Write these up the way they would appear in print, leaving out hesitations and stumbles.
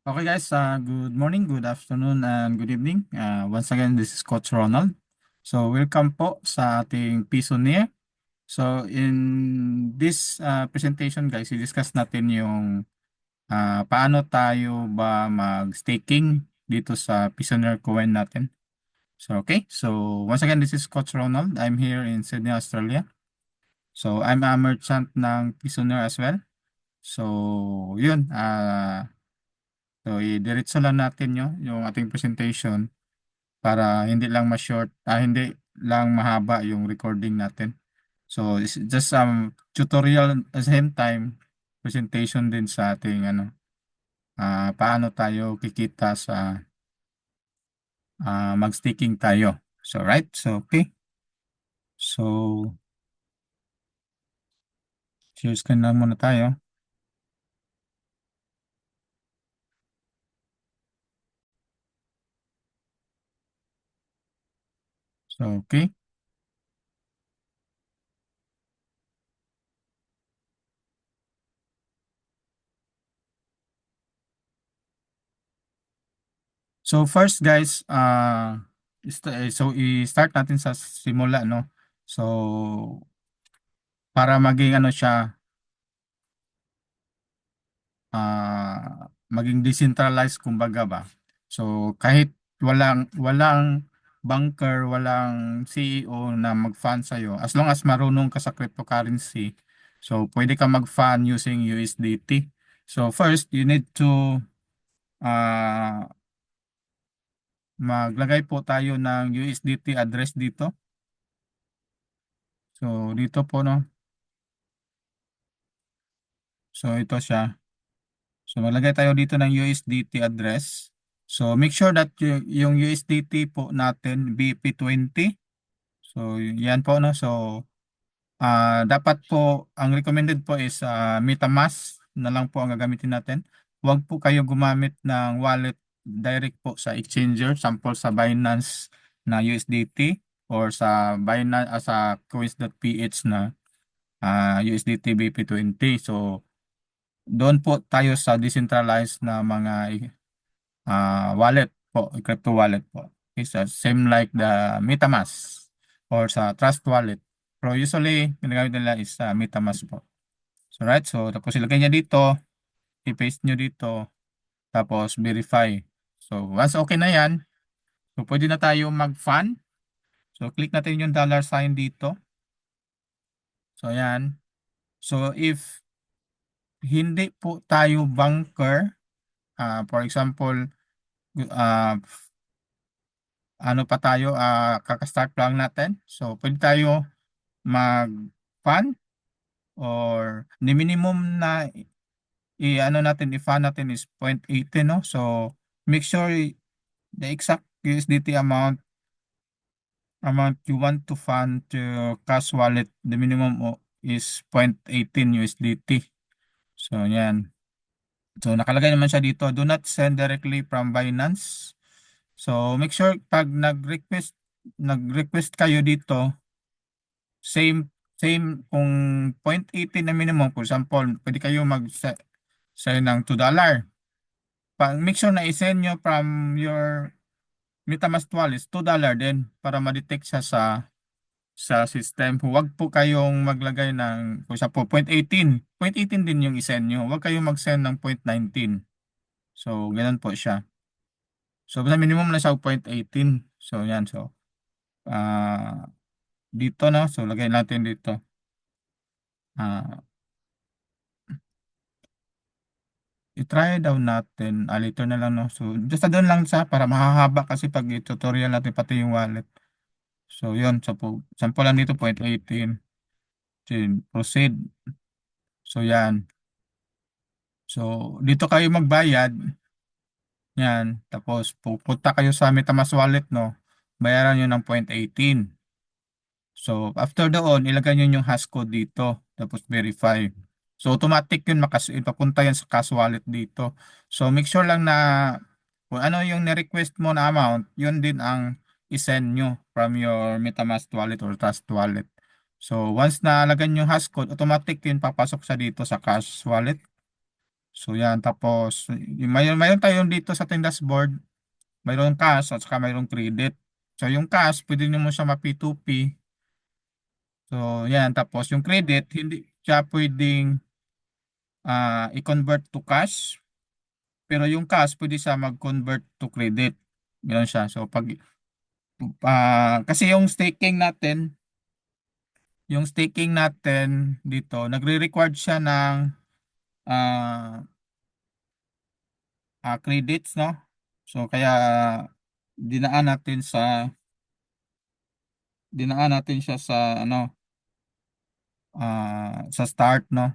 Okay guys, good morning, good afternoon, and good evening. Once again, this is Coach Ronald. So welcome po sa ating Pisoneer. So in this presentation guys, i-discuss natin yung paano tayo ba mag-staking dito sa Pisoneer coin natin. So okay, so once again, this is Coach Ronald. I'm here in Sydney, Australia. So I'm a merchant ng Pisoneer as well. So yun, so, i-diretso lang natin yung ating presentation para hindi lang ma-short, hindi lang mahaba yung recording natin. So, it's just tutorial at the same time, presentation din sa ating paano tayo kikita sa mag-staking tayo. So, right? So, okay. So, share screen lang muna tayo. So, okay. So, first guys, so i-start natin sa simula, no? So, para maging siya, maging decentralized kumbaga ba. So kahit walang banker, walang CEO na mag-fund sa iyo, as long as marunong ka sa cryptocurrency, so pwede ka mag-fund using USDT. So first, you need to uh, maglagay po tayo ng USDT address dito. So dito po, no. So ito siya. So maglagay tayo dito ng USDT address. So make sure that yung USDT po natin BP20. So yan po, no. So dapat po ang recommended po is MetaMask na lang po ang gagamitin natin. Huwag po kayo gumamit ng wallet direct po sa exchanger, sample sa Binance na USDT or sa Binance sa coins.ph na USDT BP20. So doon po tayo sa decentralized na mga wallet po, crypto wallet po. Is same like the MetaMask or sa Trust Wallet. Pero usually, ginagamit nila is MetaMask po. So right, so tapos ilagay niya dito, i-paste nyo dito, tapos verify. So once okay na yan, so pwede na tayo mag-fund. So click natin yung dollar sign dito. So yan. So if hindi po tayo banker, for example, uh, ano pa tayo, kakastart lang natin. So, pwede tayo mag-fund or the minimum na i-ano natin, i-fund natin is 0.80, no? So, make sure the exact USDT amount you want to fund to cash wallet, the minimum is 0.18 USDT. So, yan. So, nakalagay naman siya dito, do not send directly from Binance. So, make sure pag nag-request kayo dito, same same kung 0.18 na minimum, for example, pwede kayo mag-send ng $2. Make sure na i-send nyo from your MetaMask wallet $2 din para ma-detect siya sa system. Huwag po kayong maglagay ng, for example, 0.18. 0.18 din yung i-send nyo. Huwag kayong mag-send ng 0.19. So, ganun po siya. So, basta minimum na siya 0.18. So, yan. So, dito na. So, lagay natin dito. Ah, i-try daw natin. Later na lang, no. So, just doon lang sa para mahahaba kasi pag i-tutorial natin pati yung wallet. So, yun. So, sample lang dito, 0.18. Proceed. So, yan. So, dito kayo magbayad. Yan. Tapos, pupunta kayo sa MetaMask wallet, no. Bayaran nyo ng 0.18. So, after doon, ilagay nyo yung hashcode dito. Tapos, verify. So, automatic yun, papunta yan sa cash wallet dito. So, make sure lang na kung ano yung ni-request mo na amount, yun din ang isend nyo from your MetaMask wallet or Trust wallet. So, once na lagyan yung hashcode, automatic yun papasok sa dito sa cash wallet. So yan, tapos mayroon tayo dito sa ating dashboard, mayroon cash at saka mayroon credit. So yung cash, pwede nyo mo siya ma-P2P. So yan, tapos yung credit, hindi siya pwedeng i-convert to cash, pero yung cash pwede siya mag-convert to credit. Ganun siya. So pag kasi yung staking natin dito, nagre-required siya ng ah credits, no? So kaya dinaan natin sa dinaan natin siya sa ano sa start, no?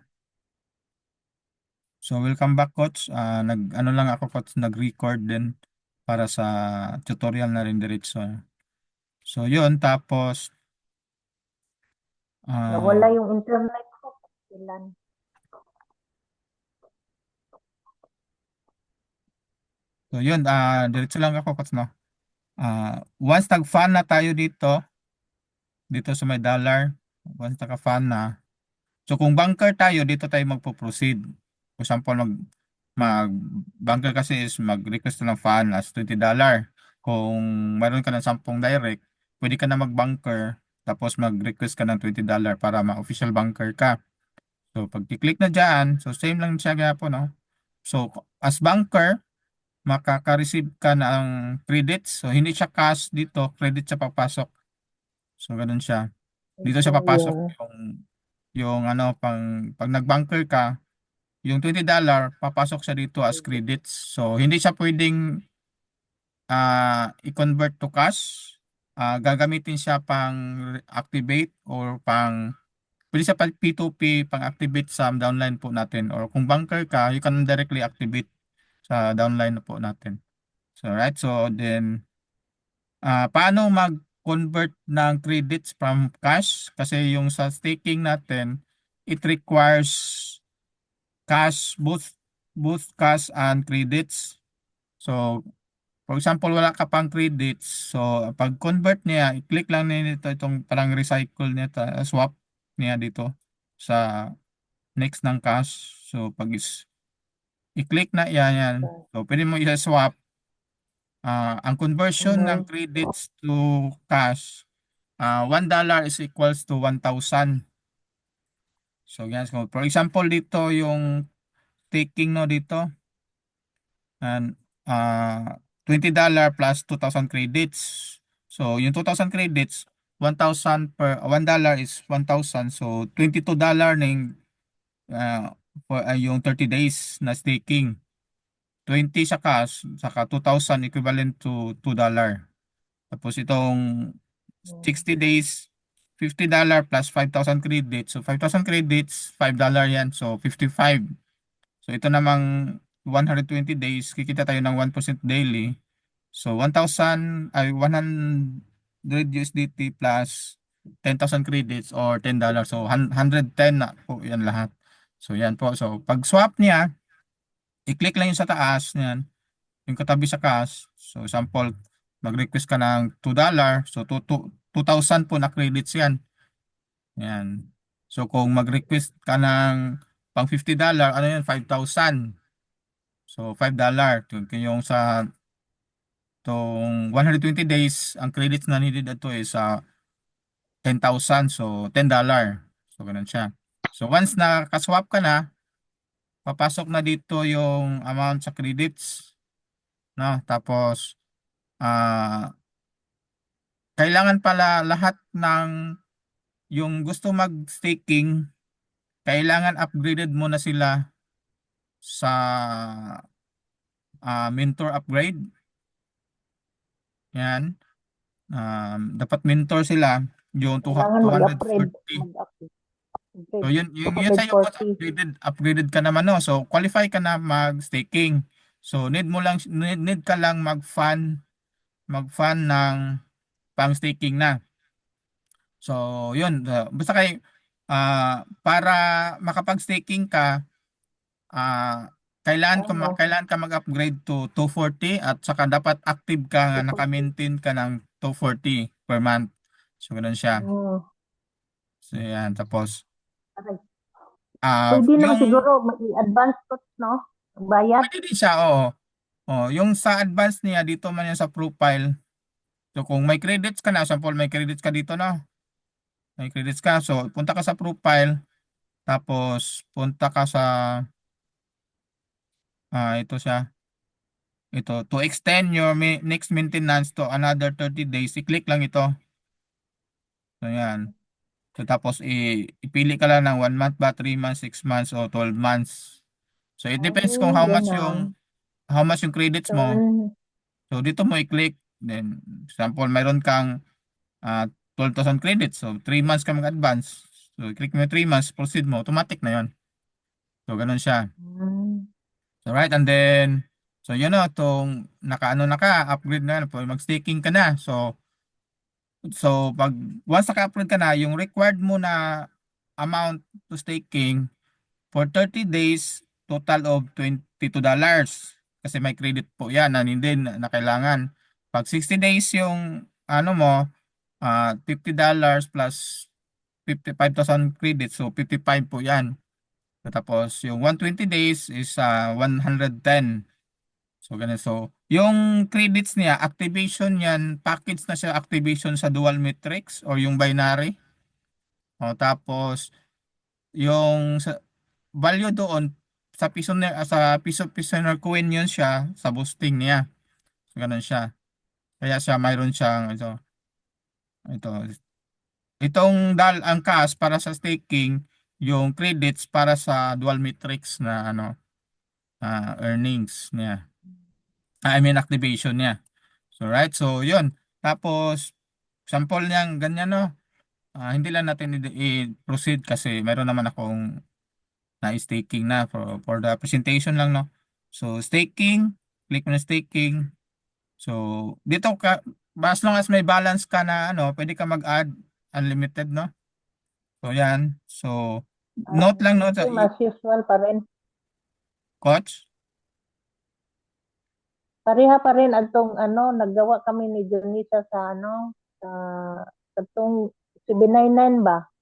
So welcome back, coach. Nag ano lang ako, coach, nag-record din para sa tutorial na rin diretso. So yun, tapos Nawala ah yung internet ko. Ilan? so yun, diretso lang ako, coach, no? Once nag-fan na tayo dito sa may dollar, once naka-fan na. So kung banker tayo, dito tayo magpo-proceed. For example, mag-banker kasi is mag-request ng fan as $20. Kung mayroon ka ng 10 direct, pwede ka na mag-banker tapos mag-request ka ng $20 para ma-official banker ka. So pag i-click na dyan, so same lang siya po, no? So as banker, makaka-receive ka ng credits. So hindi siya cash dito, credit siya papasok. So ganun siya. Dito Ito siya papasok yung yung ano pag nag-banker ka, yung $20 papasok siya dito as credits. So hindi siya pwedeng i-convert to cash. Gagamitin siya pang activate or pwede siya pang P2P pang activate sa downline po natin, or kung banker ka, you can directly activate sa downline po natin. So right, so then paano mag-convert ng credits from cash? Kasi yung sa staking natin, it requires cash, both cash and credits. So, for example, wala ka pang credits. So, pag convert niya, i-click lang niya dito itong parang recycle niya, swap niya dito sa next ng cash. So, i-click na yan. So, pwede mo i-swap. Ang conversion ng mhm. credits to cash, $1 is equals to 1,000. So, yan. So, for example, dito yung taking, no, dito. And $20 plus 2,000 credits. So, yung 2,000 credits, 1,000 per $1 is 1,000. So, $22 na yung 30 days na staking. 20 sa cash, saka 2,000 equivalent to $2. Tapos itong 60 days, $50 plus 5,000 credits. So, 5,000 credits, $5 yan. So, 55. So ito namang 120 days, kikita tayo ng 1% daily. So 100 USDT plus 10,000 credits or $10. So 110 na po yan lahat. So yan po. So pag swap niya, i-click lang yung sa taas niyan, yung katabi sa cash. So sample, mag-request ka ng $2. So 2,000 po na credits yan. Yan. So kung mag-request ka ng pang $50, ano yan, 5,000. So $5. Yung sa tong 120 days, ang credits na needed ito is 10,000. So $10. So ganun siya. So once na kaswap ka na, papasok na dito yung amount sa credits, no? Tapos ah kailangan pala lahat ng yung gusto mag-staking, kailangan upgraded muna sila sa mentor upgrade. Yan. Dapat mentor sila yung Kailangan mag-upgrade. 240. So Mag-upgrade. yun sa iyo, coach, 240. upgraded ka naman, no. So qualify ka na mag-staking. So need ka lang mag-fund ng pang-staking na. So yun, basta para makapag-staking ka, ah Oo. kailangan ka mag-upgrade to 240, at saka dapat active ka nga, 240. naka-maintain ka ng 240 per month. So ganun siya. Hmm. So yan, tapos Aray. Pwede naman yung siguro i-advance ko, no? Ang bayad? Pwede din siya, oo. Oh, yung sa advance niya, dito man yan sa profile. So kung may credits ka na, sample may credits ka dito na. May credits ka. So punta ka sa profile, tapos punta ka sa, ito siya. Ito, to extend your next maintenance to another 30 days, i-click lang ito. So yan. So tapos ipili ka lang ng 1 month ba, 3 months, 6 months, o 12 months. So it depends kung Ay, ganon. how much yung credits mo. Turn. So dito mo i-click. Then, example, mayroon kang 12,000 credits. So 3 months ka mag-advance. So i-click mo yung 3 months, proceed mo, automatic na yon. So ganun siya. Hmm. So right, and then, so yun na, itong nakaano na ka, upgrade na, mag-staking ka na. So pag once naka-upgrade ka na, yung required mo na amount to staking for 30 days, total of $22. Kasi may credit po yan, na hindi na kailangan. Pag 60 days yung ano mo, $50 plus 55,000 credits, so 55 po yan. So, tapos yung 120 days is 110. So ganun. So yung credits niya, activation yan, package na siya activation sa dual matrix or yung binary. O, tapos yung value doon sa pisoner coin yun siya sa boosting niya. So ganun siya. Kaya siya mayroon siyang ito itong ang cash para sa staking, yung credits para sa dual matrix na earnings niya. I mean activation niya. So right, so yun. Tapos sample niyang ganyan, no. Hindi lang natin i-proceed kasi meron naman akong na-staking na for the presentation lang, no. So staking, click mo na staking. So dito ka, as long as may balance ka na pwede ka mag-add unlimited, no. So yan. So note lang, no, Same as usual pa rin. coach. Pareha pa rin atong naggawa kami ni Jonita sa sa katong 799 ba?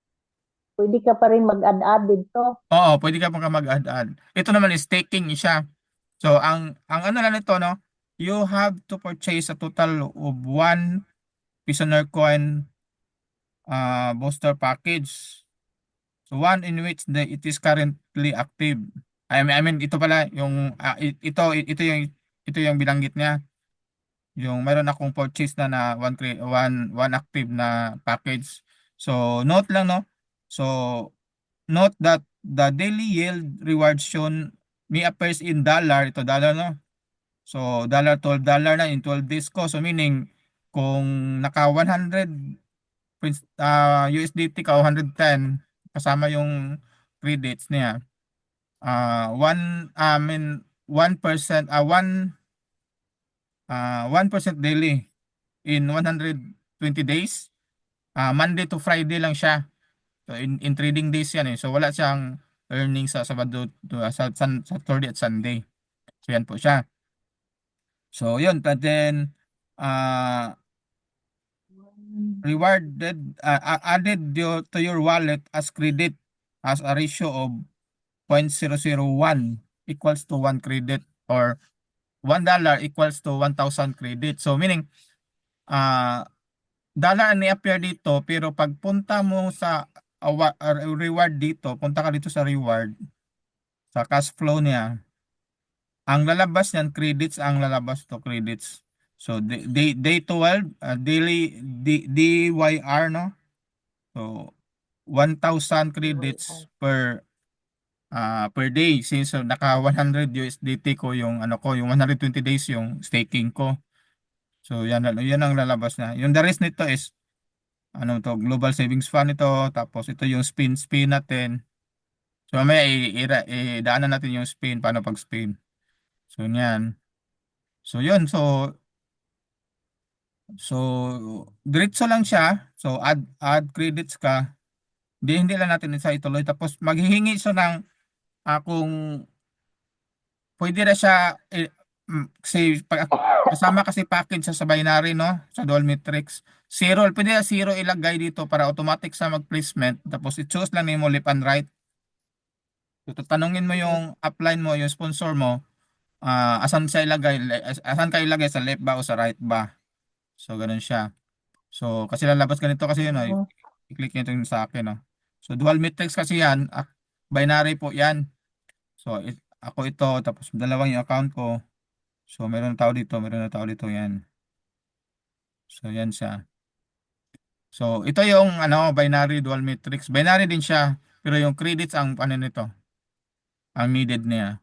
Pwede ka pa rin mag-add-add dito. Oo, pwede ka pa mag-add. Ito naman is staking siya. So ang ano lang nito, no, you have to purchase a total of one Prisoner Coin booster package. So one in which it is currently active. I mean ito pala yung ito yung binanggit niya. Yung mayroon akong purchase na one active na package. So note lang, no. So note that the daily yield reward shown may appears in dollar. Ito dollar, no. So dollar, $12 na in 12 days ko. So meaning kung naka 100 USDT ka o 110 kasama yung credits niya. 1% 1% daily in 120 days. Monday to Friday lang siya. So in trading days yan, eh. So wala siyang earnings sa Sabado sa Saturday at Sunday. So yan po siya. So yun, and then uh, rewarded added to your wallet as credit as a ratio of 0.001 equals to 1 credit, or $1 equals to 1,000 credit. So meaning uh, dollar ang i-appear dito, pero pagpunta mo sa reward dito, punta ka dito sa reward, sa cash flow niya, ang lalabas niyan, credits ang lalabas to, credits. So day 12, daily DYR, no? So 1,000 credits per day, since naka 100 USDT ko yung yung 120 days yung staking ko. So yan ang lalabas na. Yung the rest nito is Global Savings Fund ito, tapos ito yung spin natin. So mamaya idaanan natin yung spin, paano pag spin. So yan. So yun, so diretso lang siya. So add credits ka. Hindi lang natin isa ituloy, tapos maghihingi siya ng kung pwede na siya kasi kasama kasi package sa binary, no, sa dual matrix. Zero, pwede na zero ilagay dito para automatic sa mag-placement, tapos i-choose lang nimo left and right. So, tatanungin mo yung upline mo, yung sponsor mo, asan siya ilagay, asan kayo ilagay, sa left ba o sa right ba? So, ganun siya. So, kasi lalabas ganito kasi yun, Mm. i-click nyo ito yung sa akin, no? So, dual matrix kasi yan, binary po yan. So, ako ito, tapos dalawang yung account ko. So, meron na tao dito, meron na tao dito, yan. So, yan siya. So, ito yung binary dual matrix. Binary din siya, pero yung credits ang ano nito, ang needed niya.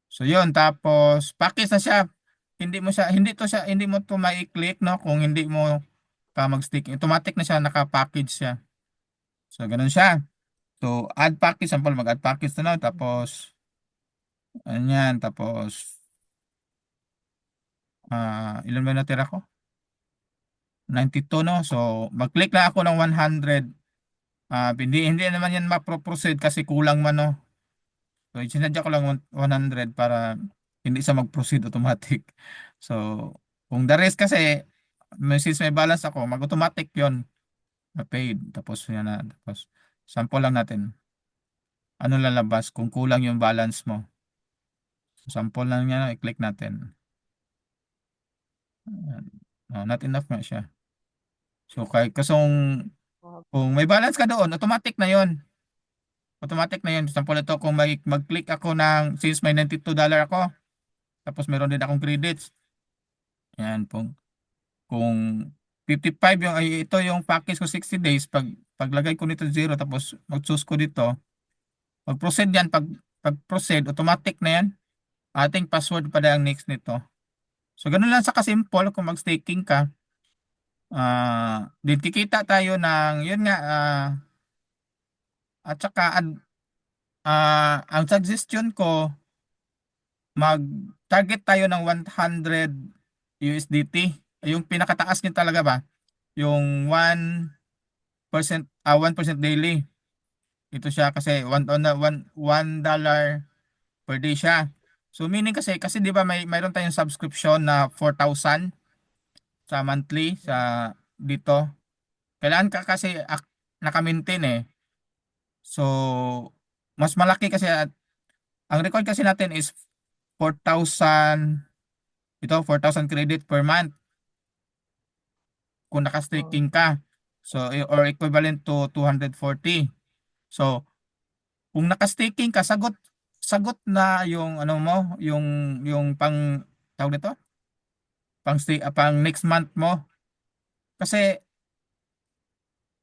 So, yun, tapos package na siya. Hindi mo to mai-click, no, kung hindi mo pa mag-stick. Automatic na siya, naka-package siya. So, ganun siya. So, add package, sample mag-add package na lang, tapos ayan, tapos ilan ba natira ko? 92, no? So, mag-click lang ako ng 100. Hindi naman yan ma-proceed kasi kulang man, no? So, sinadya ko lang 100 para hindi siya mag-proceed automatic. So, kung the rest kasi, since may balance ako, mag-automatic yon na paid. Tapos, yan na. Tapos, sample lang natin. Ano lalabas kung kulang yung balance mo. So, sample lang yan, i-click natin. Ayan. Not enough nga siya. So, kahit kung may balance ka doon, automatic na yon. Automatic na yun. Sample ito, kung mag-click ako since may $92 ako, tapos meron din akong credits. Ayan, kung 55 ito yung package ko 60 days, paglagay ko nito zero, tapos mag-choose ko dito, mag-proceed yan, pag-proceed, automatic na yan. Ating password pa ang next nito. So, ganun lang sa kasimple kung mag-staking ka. Din kikita tayo ng, yun nga, at saka, ang suggestion ko, mag-target tayo ng 100 USDT. Yung pinakataas niya talaga ba? Yung 1% daily. Ito siya kasi $1 per day siya. So meaning kasi 'di ba mayroon tayong subscription na 4,000 sa monthly sa dito. Kailangan ka kasi naka-maintain eh. So mas malaki kasi ang record kasi natin is 4,000, ito 4,000 credit per month kung Mm. naka-staking ka. So or equivalent to 240. So kung naka-staking ka, sagot sagot na yung ano mo, yung tawag nito, pang next month mo. Kasi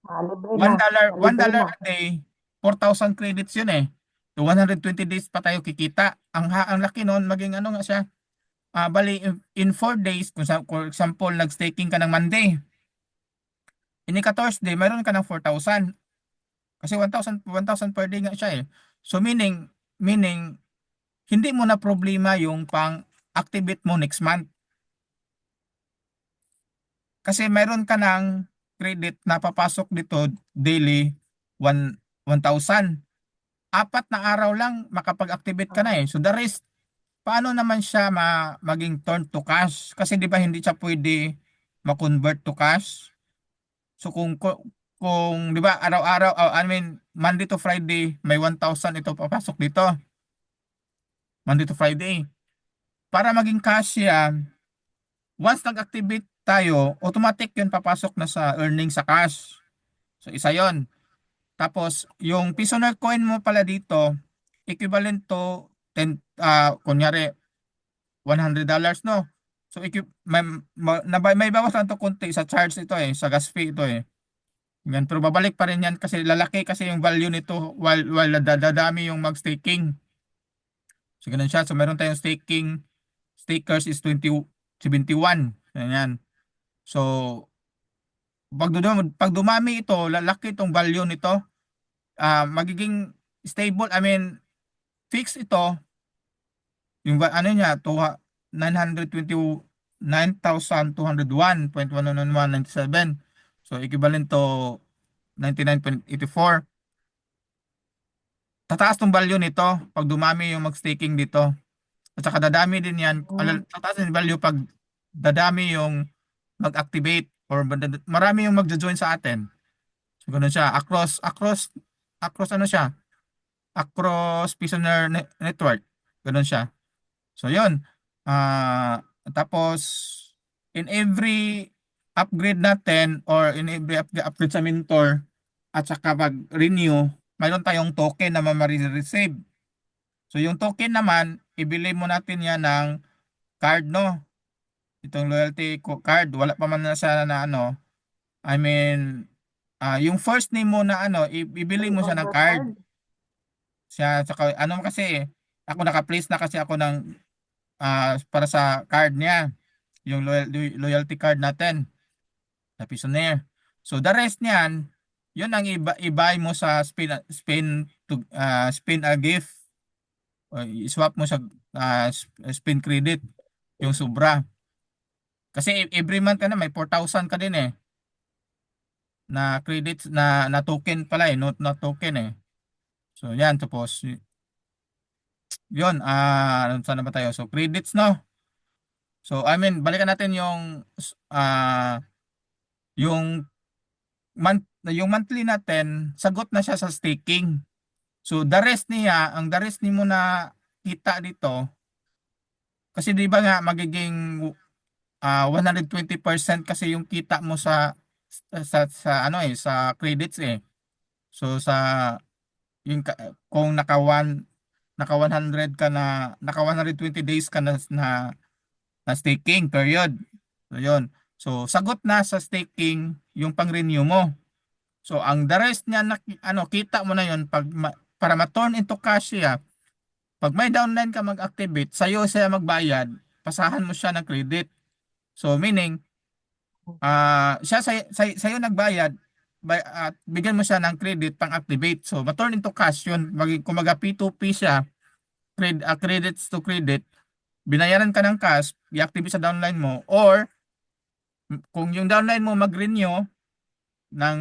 Libre na. one Libre dollar na. a day, 4,000 credits yun eh. So 120 days pa tayo kikita. Ang laki noon, maging ano nga siya. Bali in 4 days, for example, nag-staking ka ng Monday. Inika Thursday, mayroon ka ng 4,000. Kasi 1,000 per day nga siya eh. So meaning hindi mo na problema yung pang-activate mo next month. Kasi meron ka ng credit na papasok dito daily 1,000. Apat na araw lang makapag-activate ka na Mm. eh. So the rest, paano naman siya maging turn to cash? Kasi di ba hindi siya pwede ma-convert to cash? So kung di ba araw-araw, I mean Monday to Friday, may 1,000 ito papasok dito. Monday to Friday. Para maging cash yan, once nag-activate tayo, automatic yun papasok na sa earning sa cash. So isa yon. Tapos yung Pisonar coin mo pala dito, equivalent to 10, kunyari $100, no? So may bawas lang to konti sa charge ito eh, sa gas fee ito eh. Yan, pero babalik pa rin yan kasi lalaki kasi yung value nito while dadami yung mag-staking. So ganun siya. So meron tayong stakers is 71. Yan. So pag dumami ito, lalaki itong value nito, magiging stable, I mean, fixed ito, yung ano niya, 929,201.11197. So, equivalent to 99.84. Tataas tong value nito pag dumami yung mag-staking dito. At saka dadami din yan, Mm. tataas din value pag dadami yung mag-activate or marami yung magjo-join sa atin. So, ganun siya. Across ano siya? across Pisoner Network. Ganun siya. So yun. Ah, tapos in every upgrade natin or in every upgrade sa Mentor at saka pag-renew, mayroon tayong token na ma-receive. So yung token naman, ibili mo natin yan ng card, no? Itong loyalty card, wala pa man na sa na ano. I mean, yung first name mo na ano, ibili mo siya ng Pre-order card. card. Siya, saka, ano kasi, ako naka-place na kasi ako ng para sa card niya, yung loyalty card natin, na Pisonaire. So the rest niyan, yun ang i-buy mo sa spin a gift. O i-swap mo sa spin credit, yung sobra. Kasi every month ka na may 4,000 ka din eh na credits na token pala eh, not na token eh. So yan, tapos yun, saan na ba tayo? So credits, no? So I mean, balikan natin ah yung yung monthly natin, sagot na siya sa staking. So the rest ni mo na kita dito, kasi di ba nga magiging 120% kasi yung kita mo sa ano eh, sa credits eh. So kung naka 100 ka na, naka 120 days ka na staking period. So yun. So sagot na sa staking yung pang-renew mo. So ang the rest niya na, ano, kita mo na yun para ma-turn into cash siya. Pag may downline ka mag-activate, sa'yo siya magbayad, pasahan mo siya ng credit. So meaning, siya sa'yo nagbayad, at bigyan mo siya ng credit pang-activate. So ma-turn into cash yun. Kumaga P2P siya, credits to credit, binayaran ka ng cash, i-activate sa downline mo, or kung yung downline mo mag-renew ng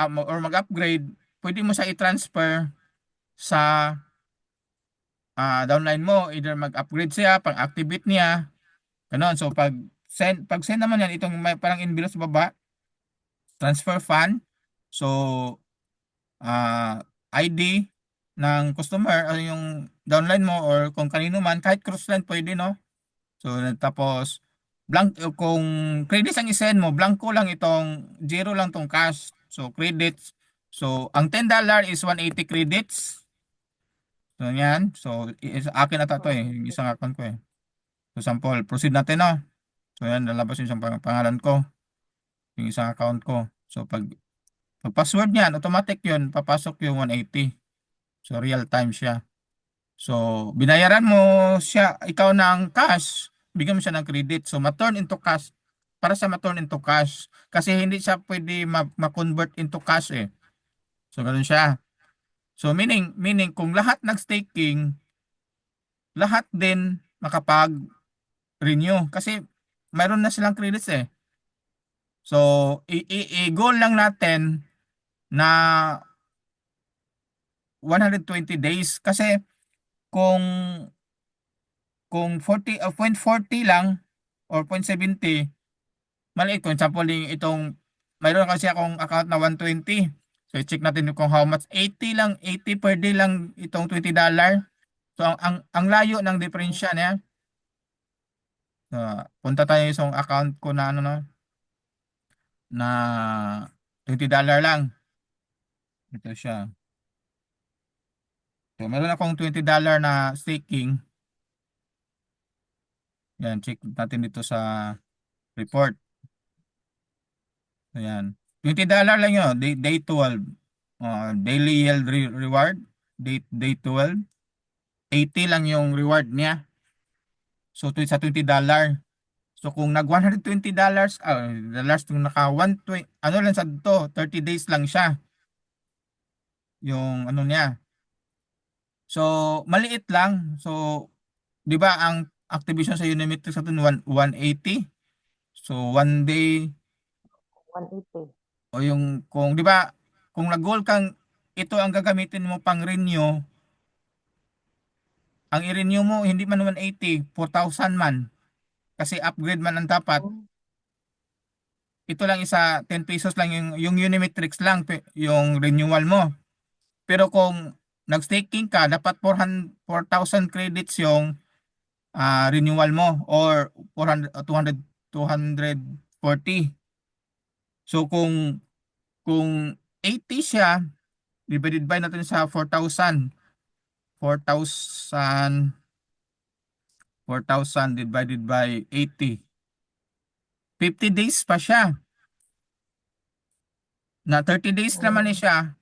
or mag-upgrade, pwede mo siya i-transfer sa downline mo, either mag-upgrade siya, pang-activate niya, ganoon. So pag send naman yan, itong may parang envelope sa baba, transfer fund. So ID ng customer o yung downline mo or kung kanino man, kahit cross-line pwede, no? So tapos kung credits ang isend mo, blanco lang itong, zero lang tong cash. So credits. So ang $10 is 180 credits. So yan. So akin ata to eh, yung isang account ko eh. So sample, proceed natin, no. So yan, lalabas yung isang pangalan ko, yung isang account ko. So pag password niyan, automatic yun, papasok yung 180. So real time siya. So binayaran mo siya, ikaw ng cash, bigyan mo siya ng credit. So ma-turn into cash, para sa ma-turn into cash. Kasi hindi siya pwede ma-convert into cash eh. So ganoon siya. So meaning kung lahat nag-staking, lahat din makapag-renew kasi mayroon na silang credits eh. So i-goal lang natin na 120 days kasi kung 0.40 lang or 0.70, maliit. Kung example itong, mayroon kasi akong account na 120. So i-check natin kung how much. 80 lang, 80 per day lang itong $20. So ang layo ng diferensya niya. So, punta tayo sa account ko na ano, no, na $20 lang. Ito siya. So meron akong $20 na staking. Yan, check natin dito sa report. Ayan. $20 lang yun. Day 12. Daily yield reward. Day 12. 80 lang yung reward niya. So, sa $20. So, kung nag $120, dollars kung naka 120, ano lang sa to, 30 days lang siya. Yung ano niya. So, maliit lang. So, di ba ang activation sa Unimetrics sa 180? So, one day, 180. o yung, kung di ba, kung nag-goal kang, ito ang gagamitin mo pang renew, ang i-renew mo hindi man 180, 4,000 man. Kasi upgrade man ang dapat. Hmm. Ito lang isa, 10 pesos lang yung Unimetrics lang, yung renewal mo. pero kung nag-staking ka, dapat 4,000 credits yung renewal mo or 400, 200, 240. So kung 80 siya, divided by natin sa 4,000. 4,000 4,000 divided by 80. 50 days pa siya. Na 30 days naman Mm. siya.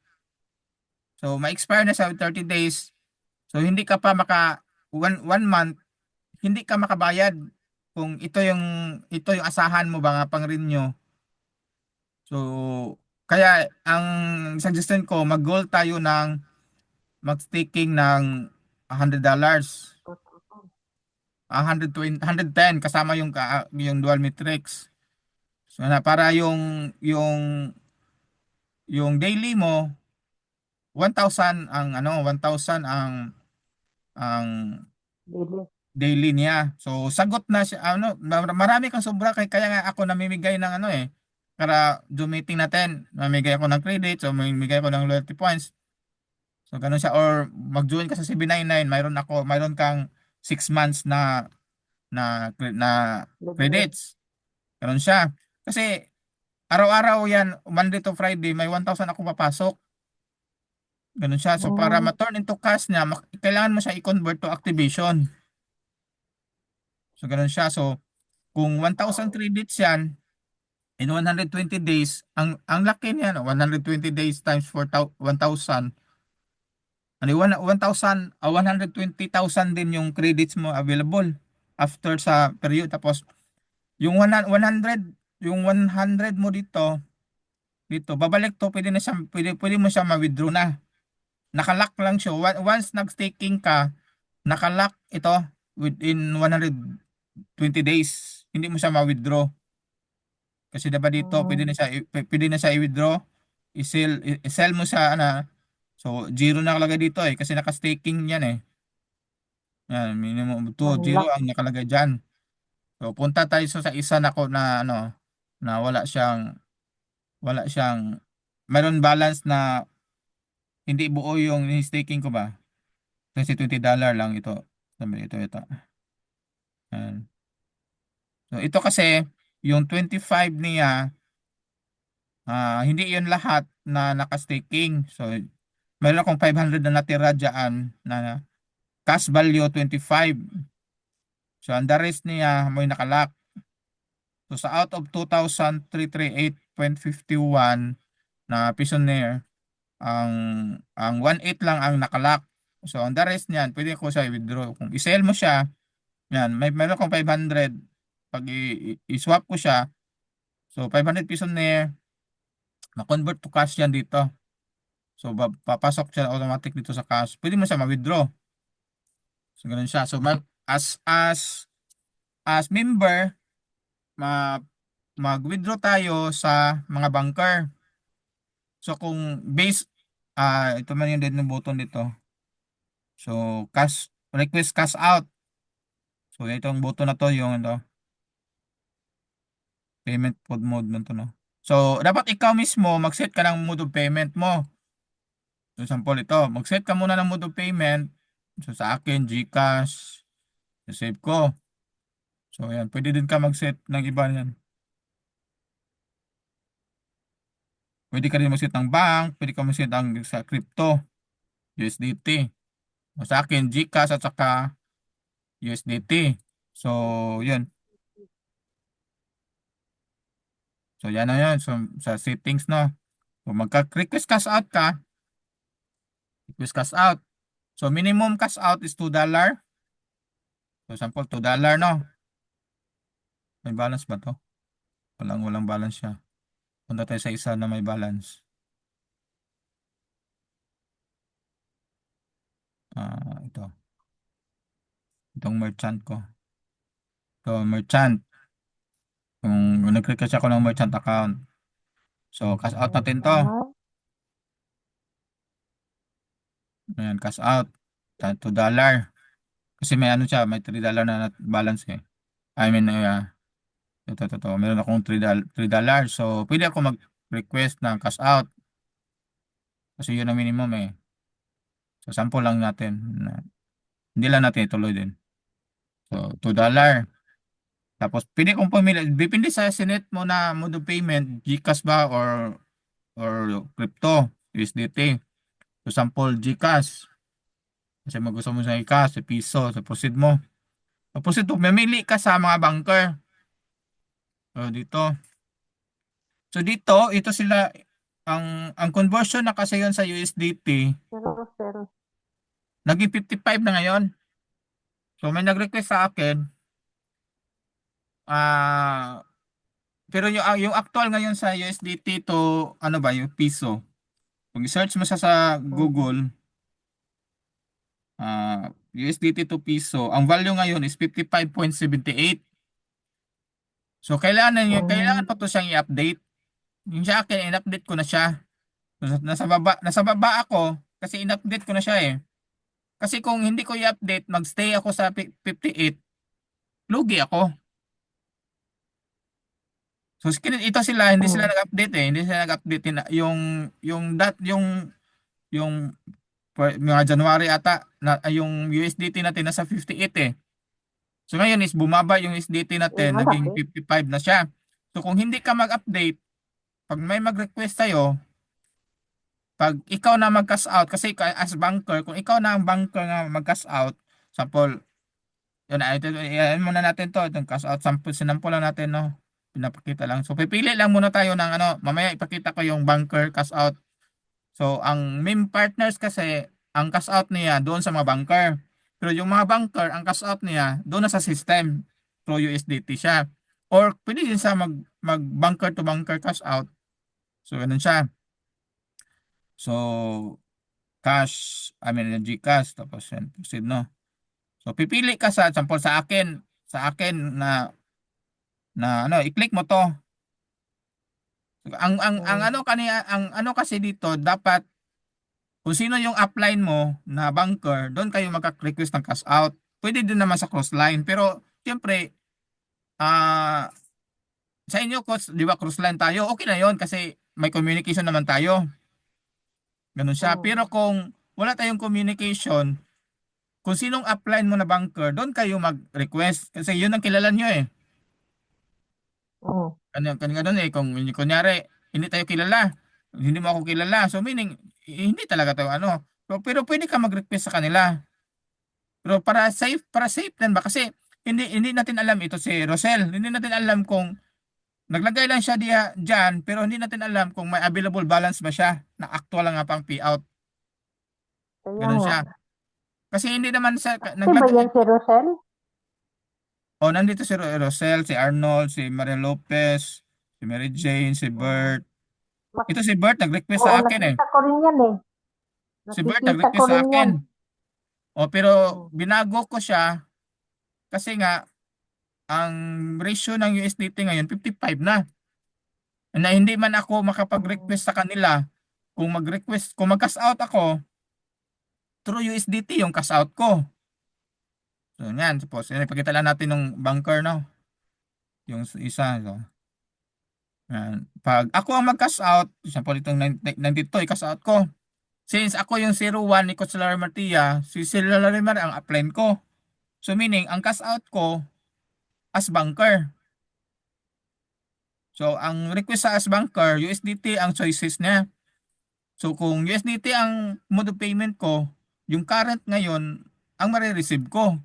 So ma-expire na sa 30 days. So hindi ka pa one month, hindi ka makabayad kung ito yung asahan mo ba nga pang renew. So kaya ang suggestion ko, mag-goal tayo ng mag-staking ng $100. 120, 110 kasama yung dual matrix. So para yung daily mo 1,000 ang 1,000 ang Dili. daily niya. So sagot na siya marami kang sobra kaya nga ako namimigay ng para Zoom meeting natin, mamigay ako ng credit, so mamimigay ako ng loyalty points. So ganun siya or mag-join ka sa CB99, mayroon kang 6 months na Libre. credits. Ganun siya. Kasi araw-araw yan, Monday to Friday, may 1,000 ako papasok. Ganun siya. So para Mm. ma-turn into cash niya, kailangan mo siya i-convert to activation. So ganun siya. So kung 1,000 credits yan, in 120 days, ang laki niya, no? 120 days times 1,000. Ano, 120,000 din yung credits mo available after sa period. Tapos yung 100, yung 100 mo dito, babalik to, pwede mo siya ma-withdraw na. Nakalock lang siya. Once nag-staking ka, nakalock ito within 120 days. Hindi mo siya ma-withdraw. Kasi diba dito, Mm. pwede na siya i-withdraw, i-sell mo sa so zero na nakalagay dito kasi naka-staking yan. Yan, minimum to zero Unlock. ang nakalagay diyan. So punta tayo sa isa na ko na wala siyang mayroon balance na hindi buo yung staking ko ba? Kasi $20 lang ito. Sabi ito. Yan. So ito kasi yung 25 niya, hindi yun lahat na naka-staking. So meron akong 500 na natira diyan na cash value 25. So ang the rest niya may nakalock. So sa out of 2,338.51 na Pissonaire, ang ang 1,800 lang ang nakalock. So ang the rest niyan, pwede ko siya i-withdraw. Kung i-sell mo siya, yan, meron akong 500. Pag i-swap ko siya, so 500 Pissonaire, na-convert to cash yan dito. So papasok siya automatic dito sa cash. Pwede mo siya ma-withdraw. So ganun siya. So as member, ma mag-withdraw tayo sa mga banker. So kung ito man yung din ng button dito. So request cash out. So itong button na to yung payment mode na to, no. So dapat ikaw mismo mag-set ka ng mode of payment mo. So example ito, mag-set ka muna ng mode of payment. So sa akin GCash, save ko. So yan, pwede din ka mag-set ng iba niyan. Pwede ka rin mag-set ng bank, pwede ka mag-set sa crypto, USDT. O sa akin GCash at saka USDT. So, yun. So, yan na yun. So, sa settings, no. Kung magka-request cash out ka, request cash out. So, minimum cash out is $2. So, sample, $2, no. May balance ba to? Walang balance siya. Punta tayo sa isa na may balance. Ito. Itong merchant ko. Ito, merchant. Kung nag-request ako ng merchant account. So, cash out natin to. Ah, Ayan, cash out. $2. Kasi may may $3 na balance I mean, ito. Meron akong $3. So, pwede ako mag-request ng cash out. Kasi yun ang minimum. So, sample lang natin. Hindi lang natin ituloy din. So, $2. Tapos, pili kong pumili. Depende sa sinet mo na mode of payment, GCash ba or crypto, USDT. So, sample GCash. Kasi gusto mo sa GCash, sa piso, sa proceed mo. Sa proceed mo, mamili ka sa mga banker. So, dito. So, dito, ito sila, ang conversion na kasi yun sa USDT, Pero, naging 55 na ngayon. So, may nag-request sa akin, pero yung actual ngayon sa USDT to, ano ba, yung piso. Kung i-search mo siya sa mm, Google, USDT to piso, ang value ngayon is 55.78. So, kailangan mm, pa to siyang i-update. Yung sa akin, in-update ko na siya. So, nasa baba ako, kasi in-update ko na siya eh. Kasi kung hindi ko i-update, magstay ako sa 58, lugi ako. So, ito sila, hindi sila mm, nag-update eh. Hindi sila nag-update yung mga January ata, yung USDT natin nasa 58 eh. So ngayon is bumaba yung USDT natin, naging malaki. 55 na siya. So kung hindi ka mag-update, pag may mag-request sa'yo, pag ikaw na mag-cash out, kasi as banker, kung ikaw na ang banker na mag-cash out, sample, yun, yan muna natin to, itong cash out, sample, sinample lang natin, no? Pinapakita lang. So pipili lang muna tayo ng ano, mamaya ipakita ko yung banker cash out. So, ang meme partners kasi, ang cash out niya doon sa mga banker. Pero yung mga banker, ang cash out niya doon na sa system. Through USDT siya. Or pwede din siya mag banker to banker cash out. So, ganun siya. So, I mean, GCash, tapos yan, proceed, no? So, pipili ka sa, example, sa akin na i-click mo to. Ang Mm, ano kaniya, ang ano kasi dito, dapat kung sino yung upline mo na banker, doon kayo magka-request ng cash out. Pwede din naman sa cross-line. Pero, siyempre, ah sa inyo, coach, di ba, cross-line tayo, okay na yon kasi may communication naman tayo. Ganun siya. mm, Pero kung wala tayong communication, kung sinong upline mo na banker, doon kayo mag-request. Kasi yun ang kilala nyo eh. mm, Ganun eh. Kung kunyari, hindi tayo kilala, hindi mo ako kilala. So, meaning, hindi talaga tayo ano. Pero pwede ka mag-request sa kanila. Pero para safe din ba kasi hindi natin alam ito si Rosel. Hindi natin alam kung naglagay lang siya diyan pero hindi natin alam kung may available balance ba siya na actual lang nga pang payout. kaya Ganun nga. siya. Kasi hindi naman sa Di ba naglagay. yan si Rosel? Oh, nandito si Rosel, si Arnold, si Maria Lopez, si Mary Jane, si Mm. Bert. Mak- Ito si Bert nag-request Oo, sa akin eh. nakita ko rin yan eh. Si Bert Nakikita ko nag-request sa rin yan. akin. Oh, pero Mm, binago ko siya kasi nga ang ratio ng USDT ngayon 55 na. Na hindi man ako mm, makapag-request sa kanila kung mag-cash out ako through USDT yung cash out ko. So yan, suppose yan, ipakita lang natin ng banker no, yung isa. So, yan. Pag ako ang mag-cash out, example itong 92 i-cash out ko. Since ako yung 01 ni Coach Larry Martia, si Sir Larry Mar ang upline ko. So meaning, ang cash out ko as banker. So ang request sa as banker, USDT ang choices niya. So kung USDT ang mode of payment ko, yung current ngayon ang marireceive ko.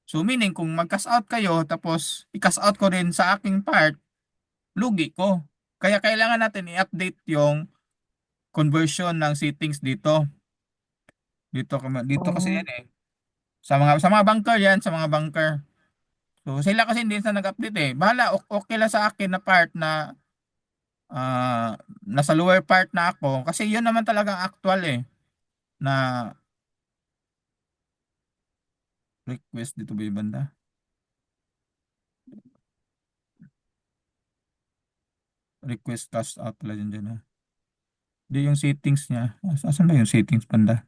So meaning kung mag-cash out kayo tapos i-cash out ko rin sa aking part, lugi ko. Kaya kailangan natin i-update yung conversion ng settings dito. Dito kasi mm, yan eh. Sa mga banker yan, sa mga banker. So sila kasi hindi sa nag-update eh. Bahala, okay lang sa akin na part na nasa lower part na ako kasi yun naman talaga ang actual eh na request dito ba yung banda? Request cash out pala yun dyan. Ah. Di yung settings niya. Asan ba yung settings banda?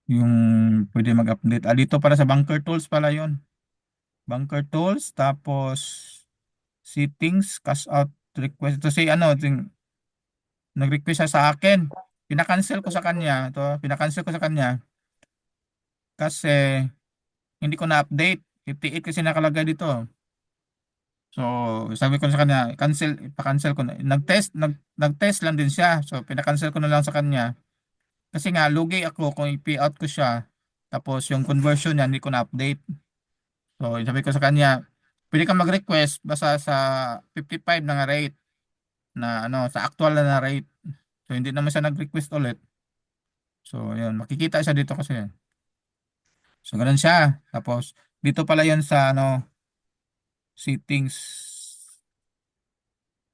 Yung pwede mag-update. Dito para sa bunker tools pala yun. Bunker tools, tapos settings, cash out request. Ito si ano, Nag-request siya sa akin. Pinakancel ko sa kanya. Pinakancel ko sa kanya kasi hindi ko na-update. 58 kasi nakalagay dito. So, sabi ko sa kanya, pa-cancel ko na. Nag-test lang din siya. So, pinakancel ko na lang sa kanya. Kasi nga, lugi ako kung i-payout ko siya. Tapos, yung conversion niya, hindi ko na-update. So, sabi ko sa kanya, pwede ka mag-request basta sa 55 na nga rate na sa actual na rate. So, hindi naman siya nag-request ulit. So, yun, makikita siya dito kasi. So, ganun siya. Tapos, dito pala yun sa settings.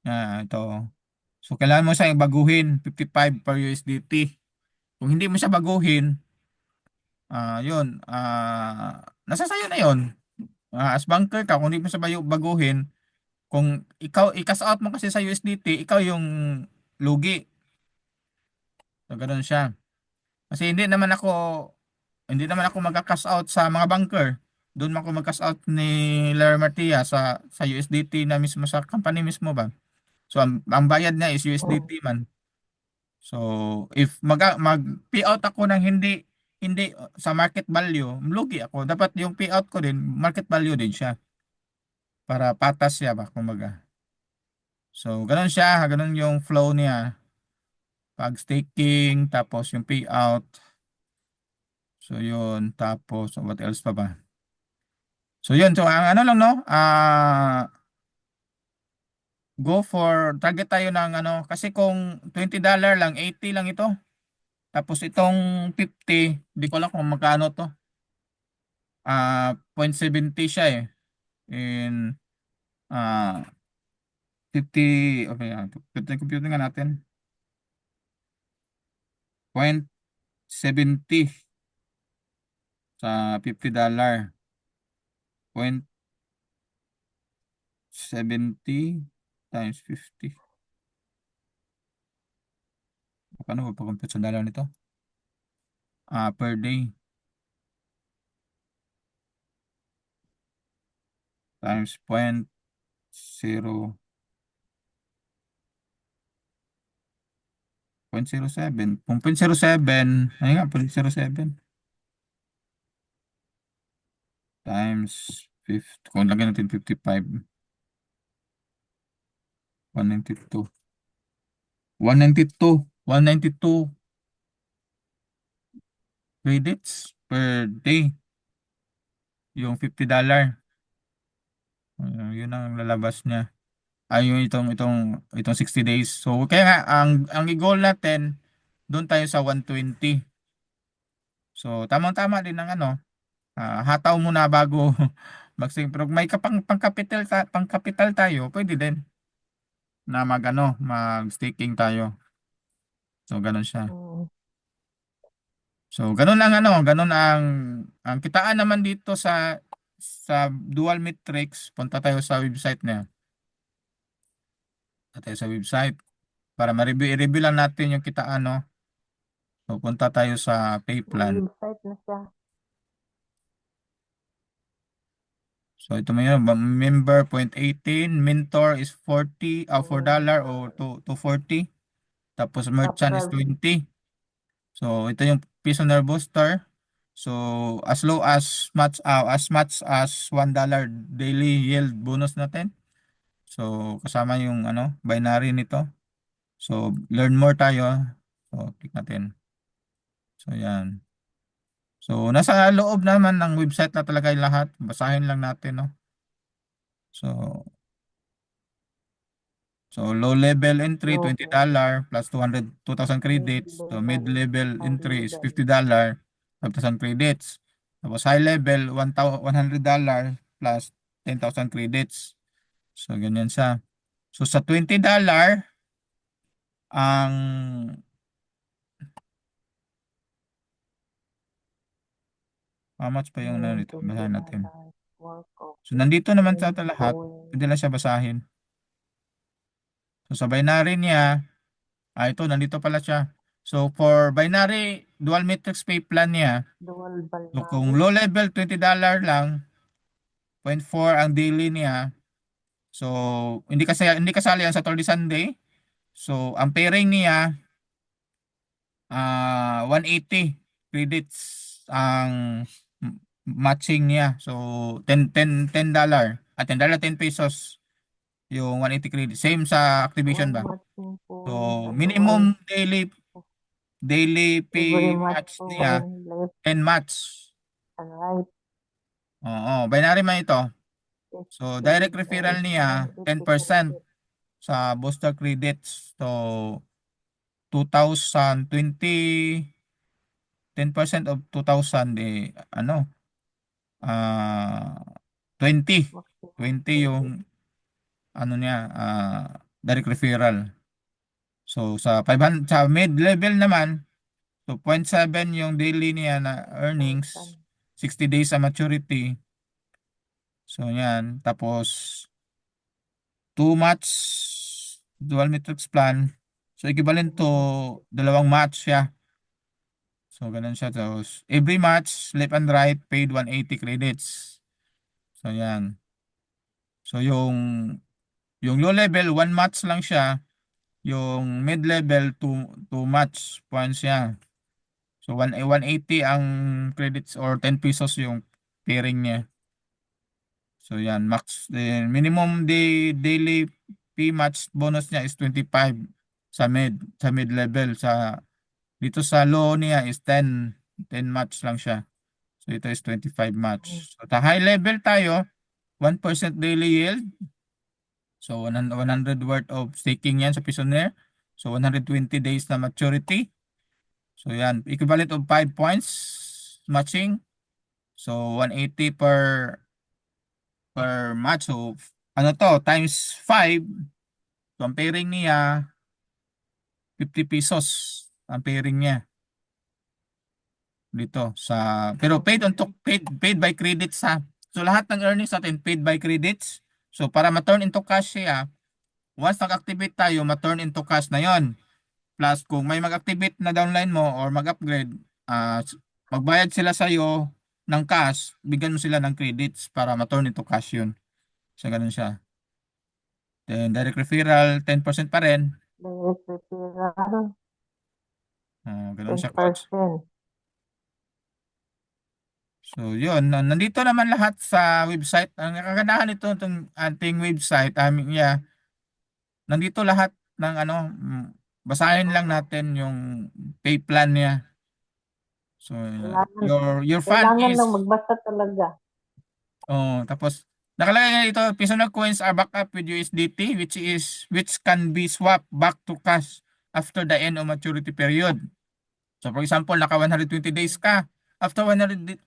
Ito. So, kailangan mo siya baguhin 55 per USDT. Kung hindi mo siya baguhin, yun, nasa sayo na yun. As banker ka, kung hindi mo siya baguhin, kung ikaw, i-cash out mo kasi sa USDT, ikaw yung lugi. So, ganun siya. Kasi hindi naman ako magka-cash out sa mga banker. Doon ako mag-cash out ni Larry Martia sa USDT na mismo sa company mismo ba. So ang bayad niya is Mm. USDT man. So if mag-payout ako ng hindi sa market value, lugi ako. Dapat yung payout ko din market value din siya para patas siya ba kumbaga. So ganun siya, ganun yung flow niya. Pag staking tapos yung payout. So yun, tapos what else pa ba? So yun, so ang ano lang no, target tayo ng kasi kung $20 lang, 80 lang ito. Tapos itong 50, di ko lang kung magkano to. 0.70 siya eh. In 50, okay, computing nga natin. 0.70 sa $50. 0.70 times 50. Paano ba pag-compute sa dollar nito? Per day times 0.07. Kung 0.07, ano nga, 0.07 times 50. Kung lagyan natin 55, 192. 192. 192 credits per day. Yung $50. Yun ang lalabas niya. Yung itong 60 days. So, kaya nga, ang i-goal natin, doon tayo sa 120. So, tamang-tama din ng hataw muna bago magsing. Pero may pang-capital tayo, pwede din na mag-staking tayo. So, ganun siya. Mm. So, ganun ang kitaan naman dito sa Dual Matrix. Punta tayo sa website niya. Punta tayo sa website para i-review lang natin yung kitaan, no. So, punta tayo sa pay May plan. website na siya. So, ito mo yun, member 0.18, mentor is 40, $4 o to 40. Tapos merchant is Referral. 20. So, ito yung Prisoner Booster. So, as much as $1 daily yield bonus natin. So, kasama yung binary nito. So, learn more tayo. So, click natin. So, yan. So, nasa loob naman ng website na talaga yung lahat. Basahin lang natin, no? So, low level entry, Logo. $20 plus 2,000 credits. So, Mid-level. mid-level High entry is level. $50, 5,000 credits. Tapos, high level, $100 plus 10,000 credits. So, ganyan siya. So, sa $20, ang how much pa yung Ngayon, nito? Basahin natin. $20. Work of So, nandito naman sa lahat. going. Pwede lang siya basahin. So, sa binary niya, ito, nandito pala siya. So, for binary dual matrix pay plan niya, Dual so kung binary. low level $20 lang, 0.4 ang daily niya. So, hindi kasali yan sa Saturday Sunday. So, ang pairing niya, 180 credits ang matching niya. So, 10 $10, 10 pesos yung 180 credits. Same sa Activision One ba? matching point So, at all. minimum daily Every pay match match niya, point left 10 match. and right. Oo, binary man ito. So, direct 15 referral is niya, 180 10% credit. sa booster credits. So, 2020, 10% of 2,000, ano, ah 20. Maximum 20 credit. yung, ano niya, direct referral. So, sa 500, sa mid-level naman, so 0.7 yung daily niya na earnings, 1,000. 60 days sa maturity. So, yan. Tapos, 2 match dual matrix plan. So, equivalent to dalawang match siya. So, ganun siya. Tapos, every match, left and right, paid 180 credits. So, yan. So, yung low level, 1 match lang siya. Yung mid level, 2 match points siya. So, 180 ang credits or 10 pesos yung pairing niya. So, yan. Minimum daily P match bonus niya is 25 sa mid level. Dito sa low niya is 10 match lang siya. So, ito is 25 Mm. match. So, sa high level tayo, 1% daily yield. So, 100 worth of staking yan sa Pisoner. So, 120 days na maturity. So, yan. Equivalent of 5 points matching. So, 180 per match. So, ano to, times 5. So, ang pairing niya, 50 pesos. Ang pairing niya dito pero paid by credits ha. So, lahat ng earnings natin paid by credits. So, para ma-turn into cash siya, once nag-activate tayo, ma-turn into cash na yon. Plus, kung may mag-activate na downline mo or mag-upgrade, magbayad sila sa iyo ng cash, bigyan mo sila ng credits para ma-turn into cash yun. So, ganun siya. Then, direct referral, 10% pa rin. Direct referral, Ganun siya, coach. 10%. So, yun. Nandito naman lahat sa website. Ang kagandahan nito, itong ating website, yeah, nandito lahat ng ano, basahin lang Oo. natin yung pay plan niya. So, Kailangan, your fund kailangan lang is, magbasa talaga. tapos, nakalagay nga dito, Pisonar coins are backed up with USDT, which can be swapped back to cash after the end of maturity period. So, for example, naka 120 days ka. After 120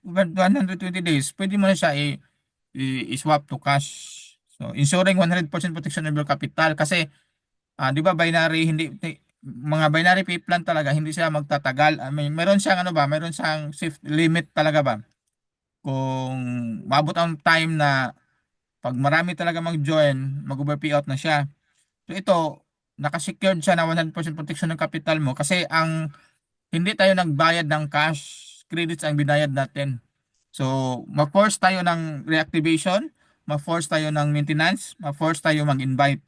days, pwede mo na siya i-swap to cash. So, ensuring 100% protection of your capital. Kasi, di ba, mga binary pay plan talaga, hindi siya magtatagal. I mean, meron siyang ano ba, meron siyang safe limit talaga ba? Kung maabot ang time na pag marami talaga mag-join, mag-over-payout na siya. So, ito, nakasecured siya na 100% protection ng capital mo kasi hindi tayo nagbayad ng cash, credits ang binayad natin. So, ma-force tayo ng reactivation, ma-force tayo ng maintenance, ma-force tayo mag-invite.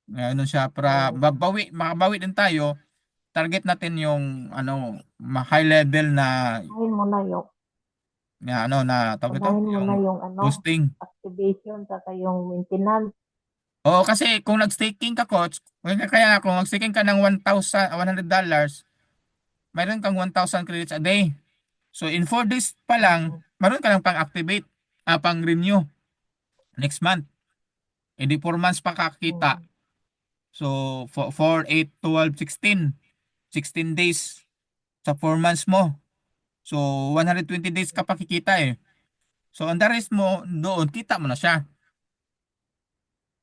Ano siya, para So, makabawi din tayo, target natin yung ano, high level unahin mo na yung, na tawag ito, unahin mo yung na yung ano, boosting. activation sa yung maintenance. Oo, kasi kung nag-staking ka, coach, kaya kung nag-staking ka ng 100 dollars, mayroon kang 1,000 credits a day. So in 4 days pa lang, Mm. mayroon ka lang pang-activate, pang-renew next month. E di 4 months pa kakita. Mm. So 4, 8, 12, 16 days sa 4 months mo. So 120 days ka pa kikita eh. So ang the rest mo doon, kita mo na siya.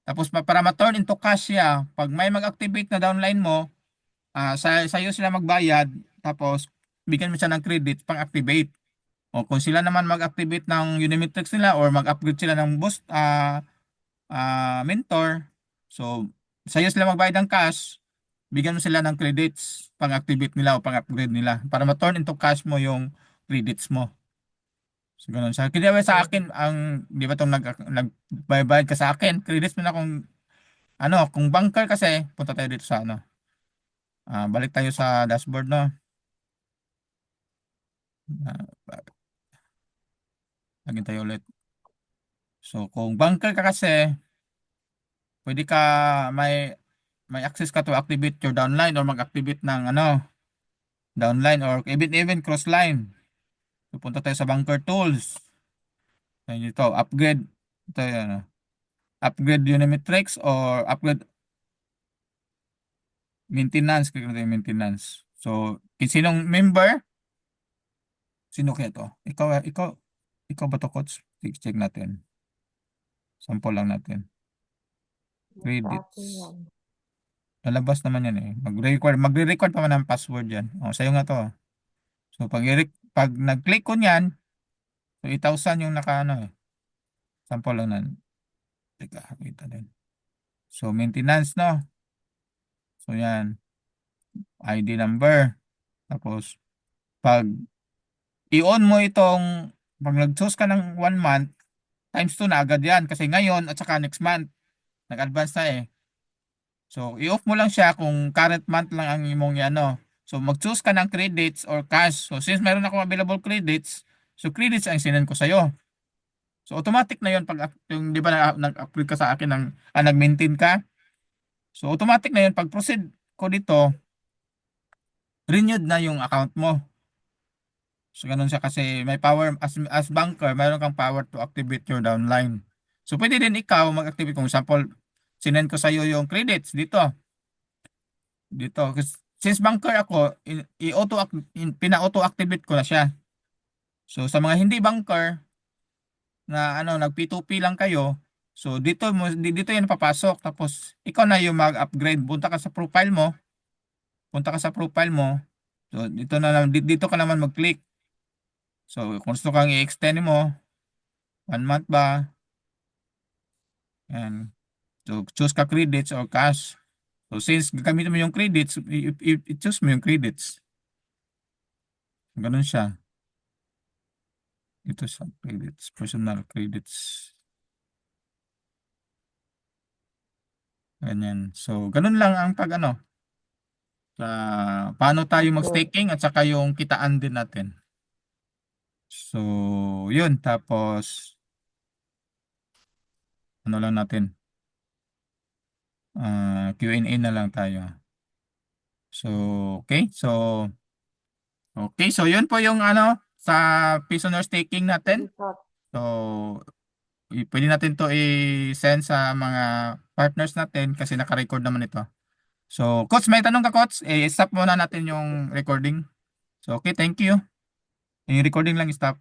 Tapos para ma-turn into cash siya, pag may mag-activate na downline mo, sa iyo sila magbayad, tapos bigyan mo siya ng credit pang-activate. O kung sila naman mag-activate ng Unimetrics nila or mag-upgrade sila ng mentor, so sa'yo sila magbayad ng cash, bigyan mo sila ng credits pang-activate nila o pang-upgrade nila para ma-turn into cash mo yung credits mo. So, ganun siya. Kaya sa Okay. akin, di ba itong nagbayad ka sa akin, credits mo na akong Ano, kung bunker kasi, punta tayo dito sa ano. Balik tayo sa dashboard, no? Lagyan tayo ulit. So, kung bunker ka kasi, pwede ka, may access ka to activate your downline or mag-activate ng ano, downline or even cross line. So, punta tayo sa bunker tools. Ayan dito, upgrade. Ito yun, ano, upgrade Unimetrics or upgrade maintenance. Click natin yung maintenance. So, sinong member? Sino kaya to? Ikaw ba to, coach? Check natin. Sample lang natin. Sa akin Credits. yan. Lalabas naman yan eh. Magre-record pa man ng password yan. O, sa'yo nga to. So, pag nag-click ko niyan, so 8,000 yung naka ano eh. Sample lang na. Teka, kita din. So, maintenance, no? So, yan. ID number. Tapos, pag i-on mo pag nag-choose ka ng 1 month, times 2 na agad yan. Kasi ngayon at saka next month, nag-advance na eh. So, i-off mo lang siya kung current month lang ang imong ano. So, mag-choose ka ng credits or cash. So, since meron akong available credits, so credits ang sinend ko sa'yo. So, automatic na yun pag yung, di ba, nag-upgrade ka sa akin nag-maintain ka. So, automatic na yun pag proceed ko dito, renewed na yung account mo. So, ganun siya kasi may power, as banker, mayroon kang power to activate your downline. So, pwede din ikaw mag-activate. Kung example, sinend ko sa'yo yung credits dito. Since banker ako, pina-auto activate ko na siya. So sa mga hindi banker na ano nag P2P lang kayo, so dito yan papasok tapos ikaw na yung mag-upgrade. Punta ka sa profile mo. So dito na lang dito ka naman mag-click. So kung gusto kang i-extend mo 1 month ba? Yan. So choose ka credits or cash. So since gagamitin mo yung credits, i-choose mo yung credits. Ganun siya. Ito sa credits, personal credits. Ganyan. So, ganun lang ang pag ano, paano tayo Okay. mag-staking at saka yung kitaan din natin. So, yun. Tapos, ano lang natin, Q&A na lang tayo. So, okay. So, yun po yung ano, sa prisoner staking natin. Result. So, pwede natin to i-send sa mga partners natin kasi naka-record naman ito. So, Coach, may tanong ka, Coach? Stop muna natin yung recording. So, okay, thank you. Yung recording lang stop.